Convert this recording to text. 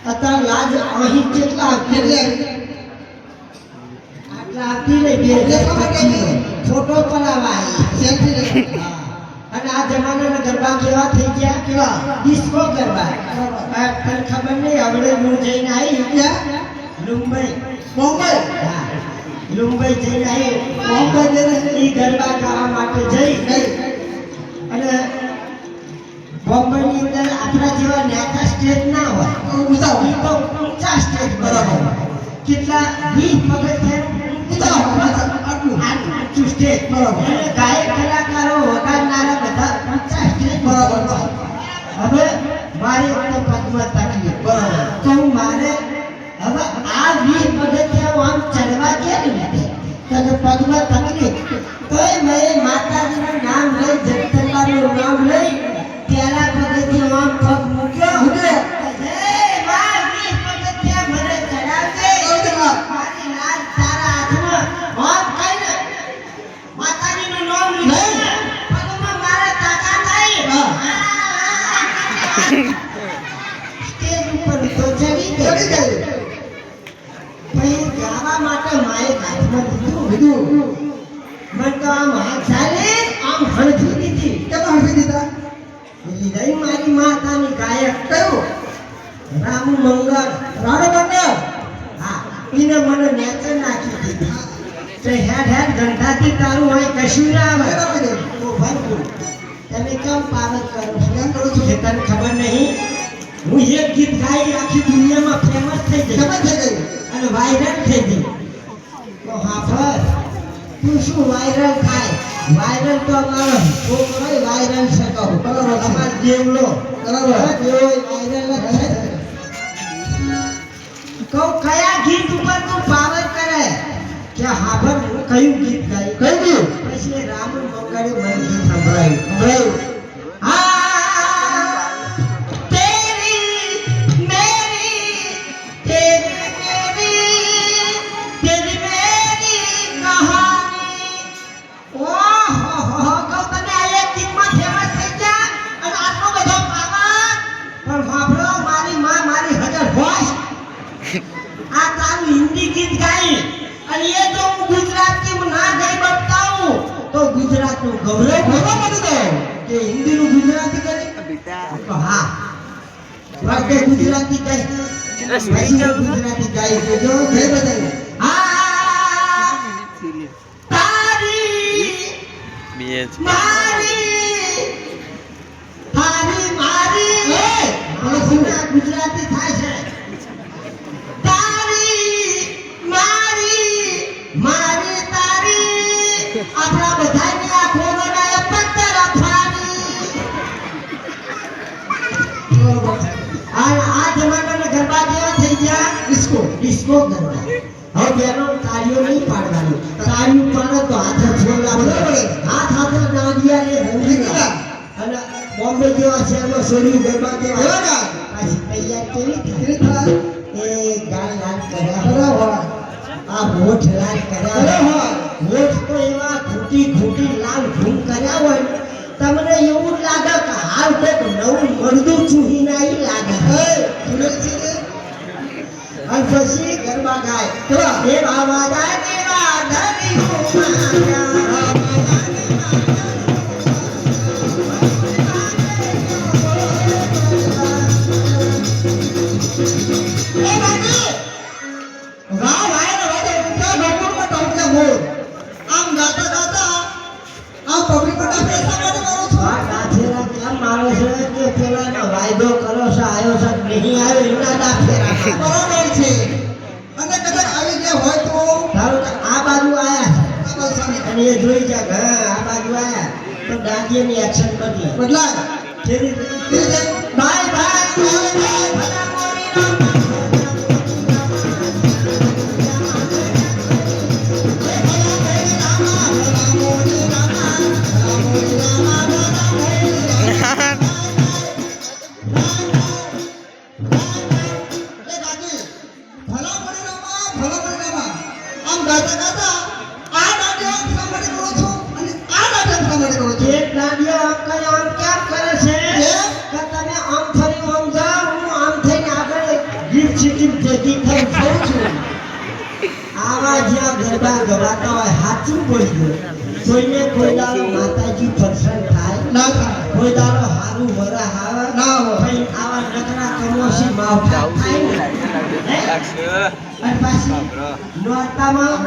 અત્યારે લાજ અહીં કેટલા આટલા આવતી નહીં બે ફોટો પડાવાય સેલ્ફી લે અને આ જમાનાના ગરબા કેવા થઈ ગયા કેવા ડિસ્કો ગરબા તને ખબર નહીં હવે હું જઈને આવી ક્યાં મુંબઈ મુંબઈ હા મુંબઈ જઈને આવી મુંબઈ જઈને એ ગરબા ગાવા માટે જઈ અને બોમ્બેની અંદર આપણા જેવા નેતા સ્ટેજ ના હોય ઊંચા સ્ટેજ બરાબર કેટલા 20 પગથિયા આટલું સ્ટેજ બરાબર અને ગાયક કલાકારો વગાડનારા બધા ઊંચા સ્ટેજ બરાબર હવે મારી તો પગમાં તકલીફ બરાબર તો મારે હવે આ 20 પગથિયા આમ ચડવા કેવી રીતે તો પગમાં તકલીફ તોય મેં માતાજીનું નામ લઈ જગદંબાનું નામ લઈ પેલા પગથિયા આમ પગ મૂક્યો હે માં 20 પગથિયા મને ચડાવજે મારી લાજ તારા હાથમાં આમ કઈને માતાજીનું નામ લીધું પગમાં મારા તાકાત આવી સ્ટેજ ઉપર તો ચડી ગઈ પછી ગાવા માટે માએ હાથમાં લીધું મને તો આમ હાથ ચાલે આમ હણથી દીધી કેમ હણથી દીધા લીધાઈ મારી માતાની ગાયક કયું રામુ મંગળ રાણો મંગળ હા એને મને નેચર નાખી દીધી તો હેડ ગંધાથી તારું હોય કશું ના આવે તો ભરપૂર તમે કેમ પાવત કરો છો કેમ કરો છો તને ખબર નહીં હું એક ગીત ગાઈ આખી દુનિયામાં ફેમસ થઈ ગઈ ખબર થઈ ગઈ અને વાયરલ થઈ ગઈ તો હાફર તું શું વાયરલ થાય વાયરલ તો અમારો છોકરો વાયરલ છે કહો બરાબર અમાર જેવલો બરાબર એવો વાયરલ જ છે કહો કયા ગીત ઉપર તું પાવર કરે કે હાફર હું કયું ગીત ગાઈ કયું ગીત પછી રામ મંગળે મને ગીત સંભળાયું हिंदी गीत गाई और ये जो गुजरात की ना गई बताऊं तो गुजरात નું ગૌરવ ઘણો બધો કે હિન્દી નું ગુજરાતી કરી તો હા વાકે ગુજરાતી ગાય ગુજરાતી ગાય તો જો બે બધાય આ તારી મારી એ મને સુના ગુજરાતી થાય છે મારી તારી આપણા બધાની આંખો બનાય પત્તર અથાની આ જમાનાના ગરબા કેવા થઈ ગયા ડિસ્કો ગરબા હવે બેનો તાળીઓ નહીં પાડવાની તાળીઓ પાડો તો હાથ છોડવા બરાબર હાથ દાંડિયા ને રંગી ગયા અને બોમ્બે જેવા શહેરમાં સોરી ગરબા કેવા પાછી તૈયાર કેવી થાય એ ગાળ લાલ કર્યા બરાબર આ મોઠ લાલ કર્યા હોય મોઠ તો એવા ખૂટી લાલ ઘૂમ કર્યા હોય તમને એવું લાગે કે હાલ કોક નવું મળદું ચૂહી ના ઈ લાગે અને પછી ગરબા ગાય એ બાબા ગાય દેવા ધરી આમ ગાતા ગાતા આ પબ્લિક માટે પ્રસાર કરો છો આ ગાથેરા કેમ મારો છે કે પેલાનો વાયદો કરો છો આયો છે નહીં આવ્યો એના દાફેરા બરાબર છે અને કદાચ આવી ગયા હોય તો ધારો કે આ બાજુ આયા છે અને એ જોઈ જા હા આ બાજુ આયા તો દાંડિયાની એક્શન બદલાય કેવી રીતે બાય બાય ભલા મોરી રામ એક દાંડિયા આમ કરે આમ કેમ કરે છે કે તમે આમ ફરી આમ જાઓ હું આમ થઈને આગળ ગીત શીખીને તેથી થઈને સૌ છું આવા જ્યાં ગરબા ગવાતા હોય સાચું બોલી ગયો કોઈને કોઈ દાડો માતાજી પ્રસન્ન થાય ના થાય કોઈ દાડો હારું વરા આવે ના હોય ભાઈ આવા નકરા કમોસી માવઠા થાય ને હે? અને પાછી નોરતામાં